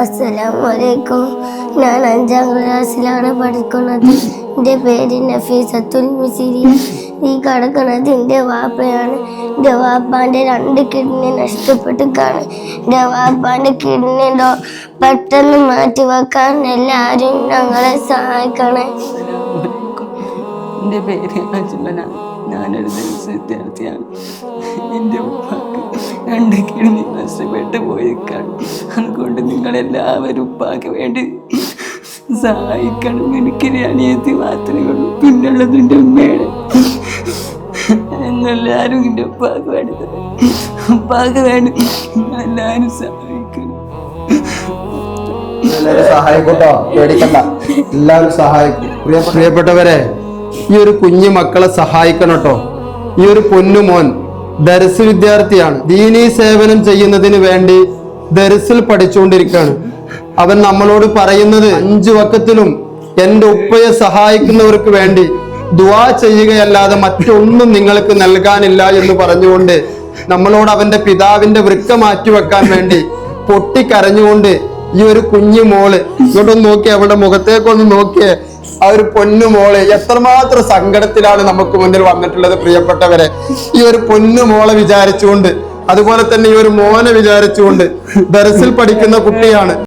അസ്സലാമലൈക്കും. ഞാൻ 5ാം ക്ലാസ്സിലാണ് പഠിക്കുന്നത്. എൻ്റെ പേര് നഫീസത്തുൽ മിസിരി. ഈ കിടക്കുന്നത് എൻ്റെ വാപ്പയാണ്. എൻ്റെ വാപ്പാൻ്റെ 2 കിഡ്നി നഷ്ടപ്പെട്ടിട്ടാണ്. എൻ്റെ വാപ്പാൻ്റെ കിഡ്നി പെട്ടെന്ന് മാറ്റി വെക്കാൻ എല്ലാവരും ഞങ്ങളെ സഹായിക്കണേ. എൻ്റെ പേര് അജ്മല. ഞാനൊരു വിദ്യാർത്ഥിയാണ്. എൻ്റെ ഉപ്പാക്ക് 2 കിഡ്നി നഷ്ടപ്പെട്ടു പോയിരിക്കാണ്. അതുകൊണ്ട് നിങ്ങളെല്ലാവരും ഉപ്പാക്ക് വേണ്ടി സഹായിക്കണം. എനിക്കൊരു അനിയത്തി മാത്രമേ ഉള്ളൂ, പിന്നുള്ളത് എൻ്റെ ഉമ്മയാണ്. നിങ്ങളെല്ലാവരും എൻ്റെ ഉപ്പാക്ക് വേണ്ടി നിങ്ങളെല്ലാവരും സഹായിക്കണം. സഹായിക്കട്ടോ, പേടിക്കണ്ട, എല്ലാവരും സഹായിക്കും. പ്രിയപ്പെട്ടവരെ, ഈ ഒരു കുഞ്ഞു മക്കളെ സഹായിക്കണം കേട്ടോ. ഈ ഒരു പൊന്നുമോൻ ദർസ് വിദ്യാർത്ഥിയാണ്. ദീനീ സേവനം ചെയ്യുന്നതിന് വേണ്ടി ദർസിൽ പഠിച്ചുകൊണ്ടിരിക്കുകയാണ്. അവൻ നമ്മളോട് പറയുന്നത് 5 വക്കത്തിലും എൻ്റെ ഉപ്പയെ സഹായിക്കുന്നവർക്ക് വേണ്ടി ദുആ ചെയ്യുകയല്ലാതെ മറ്റൊന്നും നിങ്ങൾക്ക് നൽകാനില്ല എന്ന് പറഞ്ഞുകൊണ്ട് നമ്മളോട് അവന്റെ പിതാവിന്റെ വൃക്ക മാറ്റിവെക്കാൻ വേണ്ടി പൊട്ടിക്കരഞ്ഞുകൊണ്ട് ഈ ഒരു കുഞ്ഞു മോള് ഇങ്ങോട്ടൊന്ന് നോക്കിയേ, അവളുടെ മുഖത്തേക്കൊന്ന് നോക്കിയേ. ആ ഒരു പൊന്നു മോള് എത്രമാത്രം സങ്കടത്തിലാണ് നമുക്ക് മുന്നിൽ വന്നിട്ടുള്ളത്. പ്രിയപ്പെട്ടവരെ, ഈ ഒരു പൊന്നു മോളെ വിചാരിച്ചുകൊണ്ട്, അതുപോലെ തന്നെ ഈ ഒരു മോനെ വിചാരിച്ചുകൊണ്ട് ദർസിൽ പഠിക്കുന്ന കുട്ടിയാണ്.